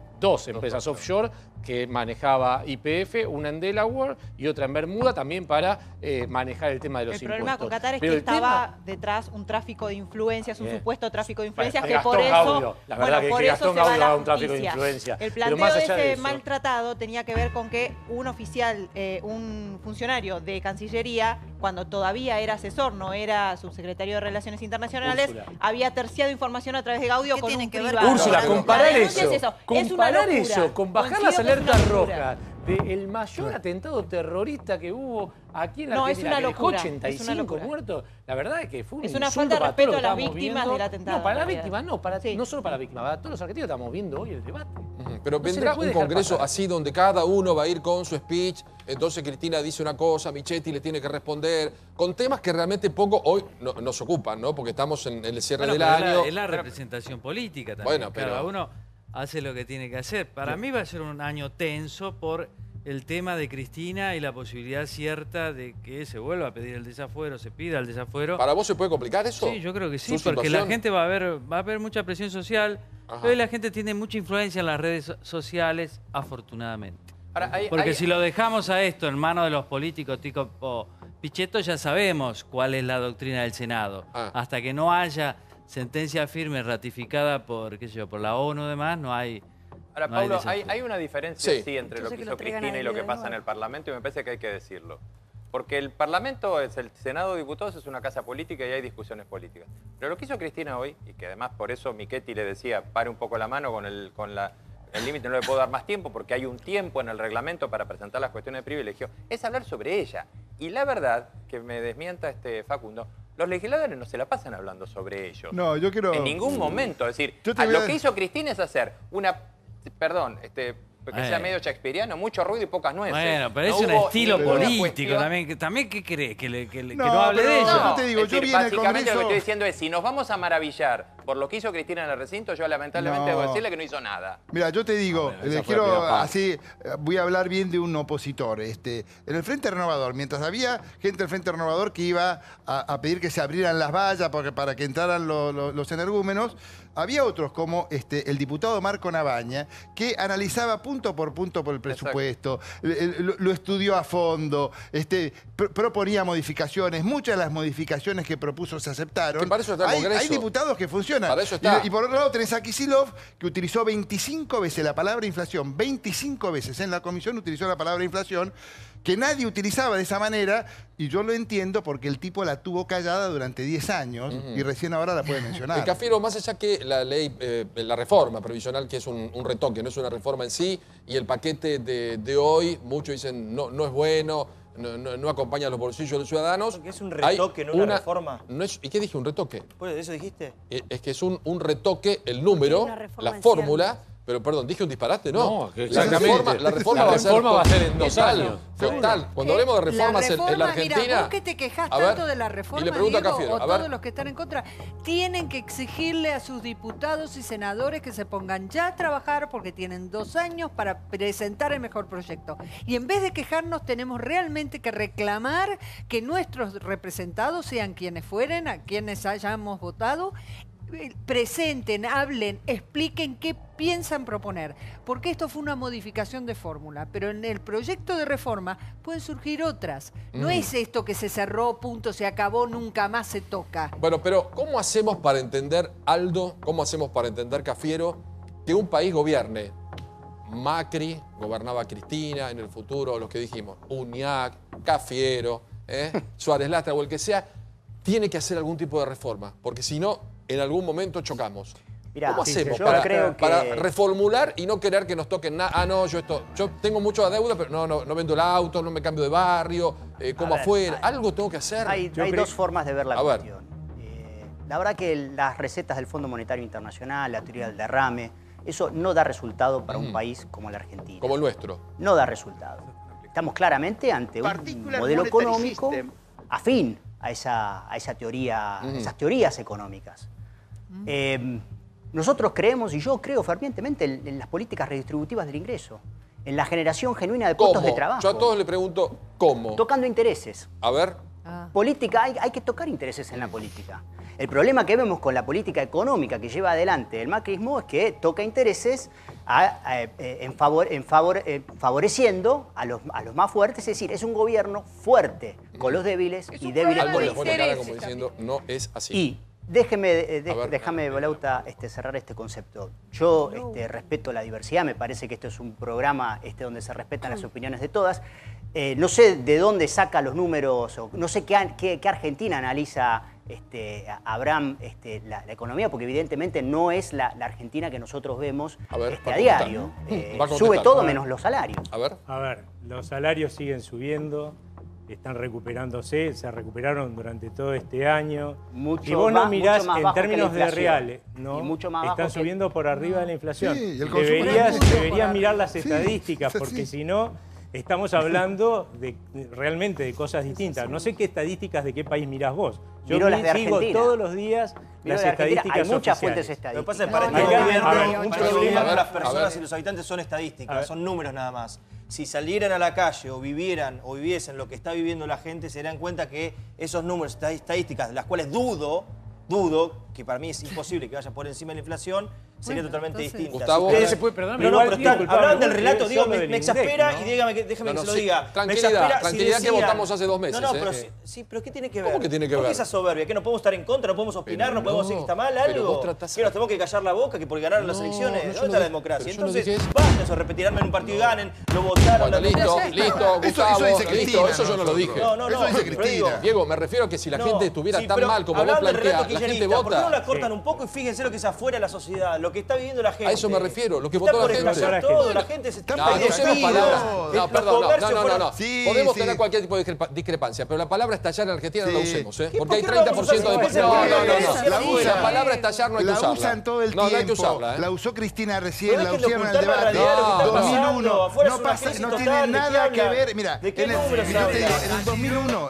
P: empresas offshore que manejaba YPF, una en Delaware y otra en Bermuda, también para manejar el tema de los impuestos.
C: El problema con Qatar es
P: Pero
C: que
P: el
C: estaba detrás un tráfico de influencias, un supuesto tráfico de influencias, que
P: Gastón
C: por eso,
P: Gaudio. La verdad
C: por
P: que
C: eso
P: Gastón
C: se va a
P: Gaudio
C: la
P: haga un tráfico de
C: justicia.
P: influencia.
C: El
P: Pero
C: planteo
P: más
C: de
P: allá de
C: ese
P: eso,
C: maltratado tenía que ver con que un oficial, un funcionario de Cancillería, cuando todavía era asesor, no era subsecretario de Relaciones Internacionales,
P: Úrsula.
C: había terciado información a través de Gaudio con un privado.
P: Úrsula, comparar
C: La denuncia
P: eso,
C: es es una
P: comparar
C: locura.
P: eso con bajar las
C: Coincido que es una
P: alertas
C: locura.
P: rojas del mayor atentado terrorista que hubo aquí en la
C: No, es
P: Argentina,
C: una
P: que dejó
C: locura, es
P: 85
C: una locura.
P: muertos. La verdad es que fue un
C: Es una
P: insulto
C: falta de
P: para todo
C: respeto
P: lo
C: a
P: que
C: las
P: estábamos
C: víctimas
P: viendo.
C: del atentado,
P: No, para las
C: en realidad.
P: víctimas no, no solo para las víctimas, para todos los argentinos estamos viendo hoy el debate.
A: Pero
P: No se
A: vendrá
P: le puede
A: un
P: dejar
A: congreso
P: pasar.
A: así donde cada uno va a ir con su speech, entonces Cristina dice una cosa, Michetti le tiene que responder, con temas que realmente poco hoy nos ocupan, ¿no? Porque estamos en el cierre del año.
F: Es la representación política también.
A: Bueno, pero...
F: Cada uno hace lo que tiene que hacer. Para mí va a ser un año tenso por el tema de Cristina y la posibilidad cierta de que se vuelva a pedir el desafuero, se pida el desafuero.
A: ¿Para vos se puede complicar eso?
F: Sí, yo creo que sí, porque la gente va a haber mucha presión social. Hoy la gente tiene mucha influencia en las redes sociales, afortunadamente.
Q: Ahora,
F: porque si lo dejamos a esto en manos de los políticos tipo Pichetto, ya sabemos cuál es la doctrina del Senado. Hasta que no haya sentencia firme ratificada por, qué sé yo, por la ONU y demás, no hay...
Q: Ahora,
F: no hay
Q: Paulo,
F: desafuero.
Q: hay una diferencia entre lo que hizo Cristina y lo que pasa en el Parlamento, y me parece que hay que decirlo. Porque el Parlamento, el Senado de Diputados, es una casa política y hay discusiones políticas. Pero lo que hizo Cristina hoy, y que además por eso Michetti le decía, pare un poco la mano con el límite, no le puedo dar más tiempo porque hay un tiempo en el reglamento para presentar las cuestiones de privilegio, es hablar sobre ella. Y la verdad, que me desmienta Facundo, los legisladores no se la pasan hablando sobre ellos.
D: No, yo quiero...
Q: En ningún momento. Es decir, lo que hizo Cristina es hacer una... Perdón, que sea medio shakespeariano, mucho ruido y pocas nueces.
F: Bueno, pero es un estilo político también. ¿Qué cree? Que no hable de ella.
D: No, te digo, yo vi en el
Q: básicamente
D: Congreso...
Q: lo que estoy diciendo es, si nos vamos a maravillar por lo que hizo Cristina en el recinto, yo lamentablemente debo decirle que no hizo nada.
D: Mira, yo te digo, voy a hablar bien de un opositor. En el Frente Renovador, mientras había gente del Frente Renovador que iba a pedir que se abrieran las vallas para que entraran los energúmenos, había otros como el diputado Marco Nabaña, que analizaba punto por el presupuesto, lo estudió a fondo, proponía modificaciones, muchas de las modificaciones que propuso se aceptaron.
A: Para eso está el Congreso.
D: Hay diputados que funcionan.
A: Para eso está.
D: Y por otro lado tenés a Kicillof, que utilizó 25 veces la palabra inflación, 25 veces en la comisión utilizó la palabra inflación, que nadie utilizaba de esa manera, y yo lo entiendo porque el tipo la tuvo callada durante 10 años y recién ahora la puede mencionar.
A: Cafiero, más allá que la ley, la reforma previsional, que es un retoque, no es una reforma en sí, y el paquete de hoy, muchos dicen no es bueno, no acompaña a los bolsillos de los ciudadanos.
J: Porque es un retoque, no una reforma.
A: ¿Y qué dije? ¿Un retoque?
J: Pues eso dijiste.
A: Es que es un retoque, el número, la fórmula. Pero perdón, dije un disparate, ¿no?
P: Exactamente.
A: La reforma va a ser en 2 años.
D: Total.
A: Cuando hablemos de reformas en la Argentina...
I: Mira, vos que te quejás tanto de la reforma,
A: y le pregunto
I: Diego,
A: a Cafiero,
I: todos los que están en contra, tienen que exigirle a sus diputados y senadores que se pongan ya a trabajar porque tienen 2 años para presentar el mejor proyecto. Y en vez de quejarnos, tenemos realmente que reclamar que nuestros representados, sean quienes fueren, a quienes hayamos votado, presenten, hablen, expliquen qué piensan proponer, porque esto fue una modificación de fórmula, pero en el proyecto de reforma pueden surgir otras. No es esto que se cerró, punto, se acabó, nunca más se toca.
A: Bueno, pero ¿cómo hacemos para entender, Aldo, cómo hacemos para entender, Cafiero, que un país gobierne? Macri, gobernaba Cristina, en el futuro, los que dijimos, Uñac, Cafiero, Suárez Lastra o el que sea, tiene que hacer algún tipo de reforma, porque si no, en algún momento chocamos.
B: Mirá,
A: ¿cómo hacemos
B: creo que...
A: para reformular y no querer que nos toquen nada? Yo tengo mucho deuda, pero no vendo el auto, no me cambio de barrio, como afuera. Algo tengo que hacer.
B: Hay 2 formas de ver la cuestión. La verdad que las recetas del Fondo Monetario Internacional, la teoría del derrame, eso no da resultado para un país como la Argentina.
A: Como el nuestro.
B: No da resultado. Estamos claramente ante un modelo económico afín a esa teoría, esas teorías económicas. Nosotros creemos, y yo creo fervientemente, en las políticas redistributivas del ingreso, en la generación genuina de puestos de trabajo.
A: Yo a todos le pregunto, ¿cómo?
B: Tocando intereses.
A: A ver.
B: Política, hay que tocar intereses en la política. El problema que vemos con la política económica que lleva adelante el macrismo es que toca intereses favoreciendo a los más fuertes, es decir, es un gobierno fuerte con los débiles y débiles con los fuertes.
A: Como diciendo, no es así.
B: Y déjame, Balauta, cerrar este concepto. Yo respeto la diversidad, me parece que esto es un programa donde se respetan las opiniones de todas. No sé de dónde saca los números, o no sé qué Argentina analiza Abraham la economía, porque evidentemente no es la Argentina que nosotros vemos a diario. Sube todo menos los salarios.
K: A ver, los salarios siguen subiendo, están recuperándose, se recuperaron durante todo este año. Si vos no mirás en términos de reales, ¿no? Están subiendo por arriba de la inflación.
D: Sí,
K: deberías mirar las estadísticas, porque si no, estamos hablando realmente de cosas distintas. No sé qué estadísticas de qué país mirás vos. Yo sigo todos los días las estadísticas
B: Hay muchas
K: oficiales.
B: fuentes estadísticas.
J: Lo que pasa es que para este gobierno, un problema de las personas y los habitantes son estadísticas, son números nada más. si salieran a la calle o viviesen lo que está viviendo la gente, se darían cuenta que esos números, estadísticas, de las cuales dudo, que para mí es imposible que vaya por encima de la inflación, sería totalmente distinta.
A: Gustavo,
J: si hablaban del relato, digo, me exaspera y déjame que se lo diga.
A: Tranquilidad que votamos hace 2 meses.
J: No, pero pero ¿qué tiene que ver?
A: ¿Cómo que tiene que
J: ver?
A: ver?
J: ¿Por qué esa soberbia? ¿Que no podemos estar en contra, no podemos opinar, no podemos decir que está mal algo? ¿Que nos tenemos que callar la boca, que por ganar las elecciones? ¿Dónde está la democracia? Entonces, basta eso, repetirán en un partido y ganen, lo votaron.
A: Listo, Gustavo, listo, eso yo no lo dije.
J: No,
A: eso dice Cristina. Diego, me refiero a que si la gente estuviera tan mal como vos planteás, la gente vota.
J: ¿Por qué no la cortan un poco y fíjense lo que es afuera de la sociedad, lo que está viviendo la gente?
A: A eso me refiero, lo que votó la gente.
J: La gente se está
A: no podemos tener cualquier tipo de discrepancia, pero la palabra estallar en Argentina no la usemos, ¿eh? Porque hay 30% de personas. La palabra estallar no hay que usarla.
D: La usan todo el tiempo.
A: No hay que usarla, ¿eh?
D: La usó Cristina recién, la usaron en el debate. 2001, no tiene nada que ver. Mira, en el 2001,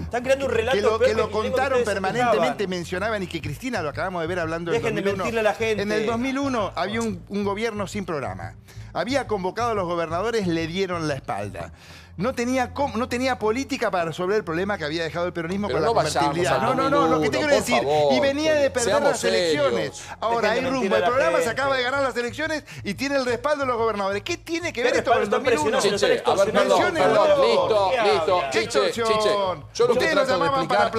J: están creando un relato
D: que lo contaron permanentemente, mencionaban, y que Cristina lo acabamos de ver hablando en el 2001.
J: Dejen de mentirle a la gente.
D: En el 2001 había un gobierno sin programa. Había convocado a los gobernadores, le dieron la espalda. No tenía política para resolver el problema que había dejado el peronismo con la convertibilidad. No, lo que te quiero decir. Y venía de perder las elecciones. Ahora hay rumbo. El programa se acaba de ganar las elecciones y tiene el respaldo de los gobernadores. ¿Qué tiene que ver esto con el 2001?
A: Chiche, a ver, perdón, listo. Chiche. Yo lo que trato de explicar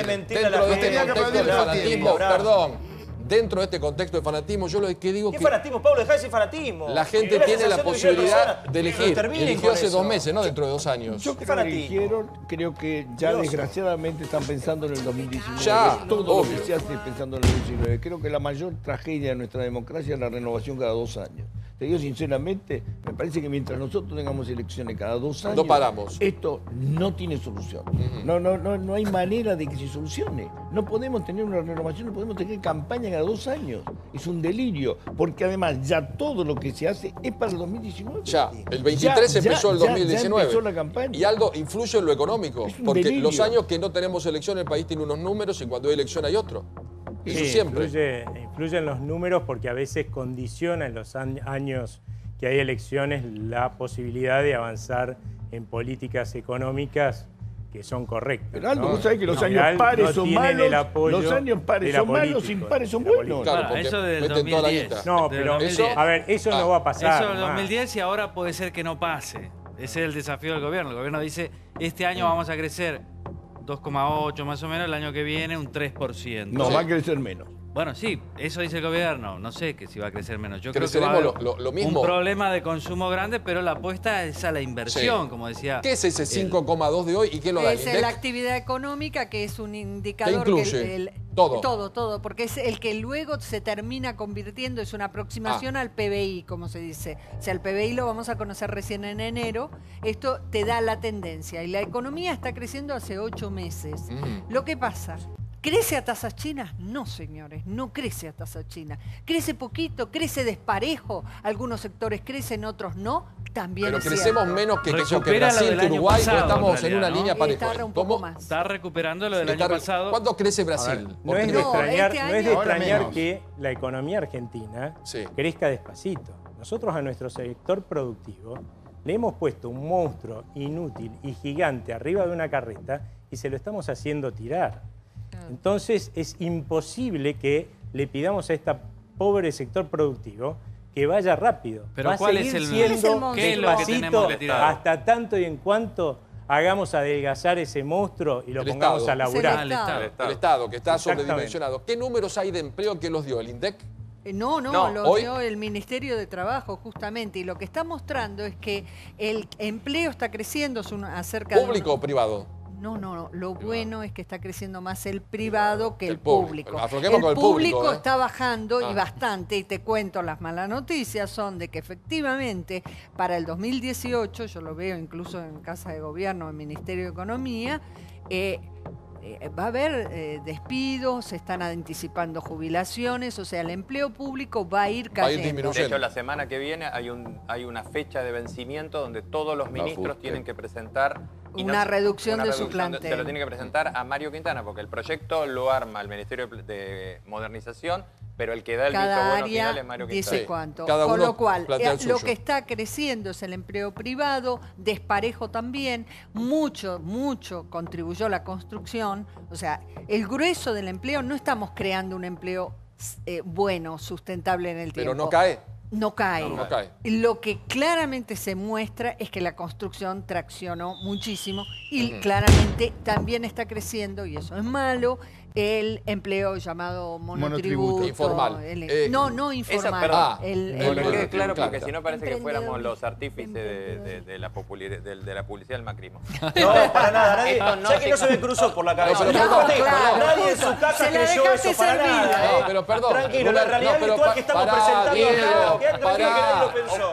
A: dentro de este contexto de fanatismo, perdón. Dentro de este contexto de fanatismo, yo lo que digo
J: ¿Qué fanatismo, Pablo? Dejá de decir fanatismo.
A: La gente tiene la posibilidad de elegir. Eligió hace 2 meses, no dentro de 2 años.
H: Yo creo que eligieron, creo que ya desgraciadamente están pensando en el 2019.
A: Ya,
H: todo lo que se hace pensando en el 2019. Creo que la mayor tragedia de nuestra democracia es la renovación cada 2 años. Te digo sinceramente, me parece que mientras nosotros tengamos elecciones cada 2 años,
A: no paramos.
H: Esto no tiene solución. No hay manera de que se solucione. No podemos tener una renovación, no podemos tener campaña cada 2 años. Es un delirio, porque además ya todo lo que se hace es para el 2019.
A: Ya, el 23 empezó el 2019.
H: Ya empezó la campaña.
A: Y algo influye en lo económico, porque
H: delirio.
A: Los años que no tenemos elección, el país tiene unos números y cuando hay elección hay otro. Eso
K: sí,
A: siempre.
K: Influyen los números porque a veces condiciona en los años que hay elecciones la posibilidad de avanzar en políticas económicas que son correctas.
H: Pero Aldo,
K: ¿no?
H: vos sabés que los años pares son malos, los años pares son malos, impares son buenos.
F: Claro, eso del 2010.
K: No, pero a ver, eso no va a pasar.
F: Eso del 2010 y ahora puede ser que no pase. Ese es el desafío del gobierno. El gobierno dice, este año vamos a crecer 2,8 más o menos, el año que viene un 3%.
H: No, va a crecer menos.
F: Bueno, sí, eso dice el gobierno. No sé que si va a crecer menos. Yo creo que
A: va
F: va a haber
A: lo mismo.
F: un problema de consumo grande, pero la apuesta es a la inversión, como decía.
A: ¿Qué es ese 5,2 de hoy y qué lo da?
I: Es la actividad económica, que es un indicador
A: que incluye
I: todo, porque es el que luego se termina convirtiendo, es una aproximación al PBI, como se dice. O sea, el PBI lo vamos a conocer recién en enero. Esto te da la tendencia. Y la economía está creciendo hace 8 meses. Lo que pasa... ¿Crece a tasas chinas? No, señores, no crece a tasas chinas. Crece poquito, crece desparejo. Algunos sectores crecen, otros no. También
A: pero
I: es
A: crecemos
I: cierto.
A: menos que Brasil, que Uruguay, o estamos en una línea pareja.
F: Está recuperando lo del año pasado.
A: ¿Cuánto crece Brasil?
K: No es de extrañar que la economía argentina crezca despacito. Nosotros a nuestro sector productivo le hemos puesto un monstruo inútil y gigante arriba de una carreta y se lo estamos haciendo tirar. Entonces es imposible que le pidamos a este pobre sector productivo que vaya rápido.
F: Pero
K: va
F: ¿cuál
K: a
F: es
K: seguir
F: el
K: siendo
F: ¿qué es lo que tenemos que tirar?
K: hasta tanto y en cuanto hagamos adelgazar ese monstruo y lo pongamos a laburar.
A: El Estado, que está sobredimensionado. ¿Qué números hay de empleo que los dio el INDEC?
I: No, lo dio el Ministerio de Trabajo, justamente. Y lo que está mostrando es que el empleo está creciendo acerca de...
A: ¿Público o privado?
I: No. Lo bueno es que está creciendo más el privado que el público.
A: El público
I: está bajando y bastante. Y te cuento, las malas noticias son de que efectivamente para el 2018, yo lo veo incluso en Casa de Gobierno, en el Ministerio de Economía, va a haber despidos, se están anticipando jubilaciones, o sea, el empleo público va a ir cayendo.
Q: De hecho, la semana que viene hay una fecha de vencimiento donde todos los ministros tienen que presentar
I: una reducción de su plantel.
Q: Se lo tiene que presentar a Mario Quintana, porque el proyecto lo arma el Ministerio de Modernización, pero el que da el visto
I: cada
Q: bueno
I: área
Q: final es Mario
I: dice
Q: Quintana.
I: cuánto.
A: Cada
I: Con
A: uno
I: lo cual,
A: plantea el
I: lo
A: suyo.
I: que está creciendo es el empleo privado, desparejo también, mucho contribuyó la construcción. O sea, el grueso del empleo, no estamos creando un empleo bueno, sustentable en el tiempo.
A: Pero no cae.
I: No cae.
A: No cae.
I: Lo que claramente se muestra es que la construcción traccionó muchísimo y claramente también está creciendo, y eso es malo, el empleo llamado monotributo.
A: Informal.
I: No informal.
Q: Que quede claro, porque si no parece que fuéramos los artífices de la publicidad del macrismo.
J: No, para nada. Nadie,
Q: ya
J: que no se me cruzó por la cabeza. Nadie en su casa
I: se la
J: creyó
I: dejaste
J: eso para
I: servida.
J: nada.
A: No, pero perdón.
J: Tranquilo, la realidad virtual que estamos presentando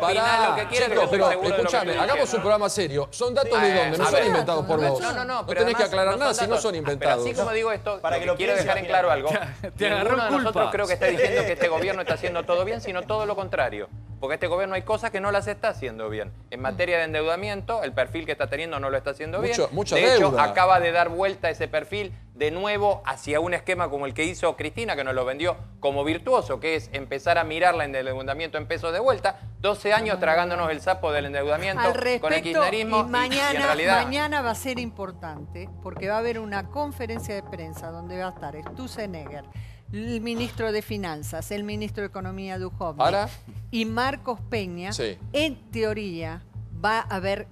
A: Pará, chicos, pero escuchame, hagamos un programa serio. ¿Son datos de dónde? No son inventados por vos.
Q: No,
A: No tenés que aclarar nada si no son inventados.
Q: Pero así como digo esto,
J: para que lo
Q: quiero dejar en claro algo. Ninguno de nosotros creo que está diciendo que este gobierno está haciendo todo bien, sino todo lo contrario. Porque este gobierno hay cosas que no las está haciendo bien. En materia de endeudamiento, el perfil que está teniendo no lo está haciendo bien.
A: Mucha
Q: de hecho,
A: deuda.
Q: acaba de dar vuelta ese perfil de nuevo hacia un esquema como el que hizo Cristina, que nos lo vendió como virtuoso, que es empezar a mirar el endeudamiento en pesos de vuelta. 12 años tragándonos el sapo del endeudamiento
I: Al respecto,
Q: con el kirchnerismo.
I: mañana,
Q: y en realidad,
I: mañana va a ser importante porque va a haber una conferencia de prensa donde va a estar Sturzenegger, el ministro de Finanzas, el ministro de Economía Duhovne y Marcos Peña.
A: Sí.
I: En teoría va a haber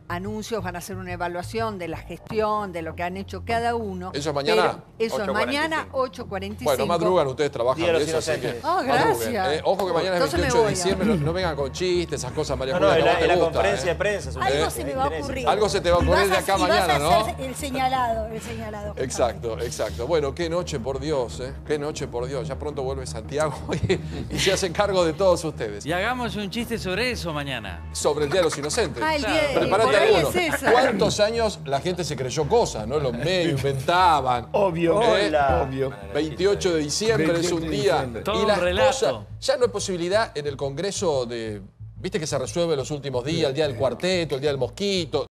I: anuncios, van a hacer una evaluación de la gestión, de lo que han hecho cada uno.
A: ¿Eso es mañana?
I: Eso es mañana, 8:45.
A: Bueno, madrugan, ustedes trabajan
J: Día de
A: de
J: los
A: eso, así que
J: Inocentes.
I: Ah, gracias.
A: madruguen. Ojo que mañana es
I: Entonces
A: 28 de
I: me voy,
A: diciembre, no vengan con chistes, esas cosas, María
J: No,
A: Julia,
J: en
A: no te
J: la
A: gusta,
J: conferencia de prensa.
E: Algo se me va a ocurrir.
A: Algo se te va a ocurrir de acá
E: y vas
A: mañana,
E: a
A: ¿no?
E: hacer el señalado.
A: Exacto, exacto. Bueno, qué noche, por Dios, ¿eh? Qué noche, por Dios. Ya pronto vuelve Santiago y se hacen cargo de todos ustedes.
F: Y hagamos un chiste sobre eso mañana.
A: Sobre el Día de los Inocentes.
I: Ah, el día de-
A: Prepárate
I: por ahí
A: alguno.
I: es esa.
A: ¿Cuántos años la gente se creyó cosas, no? Los medios inventaban.
H: Obvio, obvio.
A: 28 de diciembre es un día.
F: Todo
A: Y las
F: un relato.
A: cosas, ya no hay posibilidad en el Congreso de... Viste que se resuelve los últimos días, el día del cuarteto, el día del mosquito.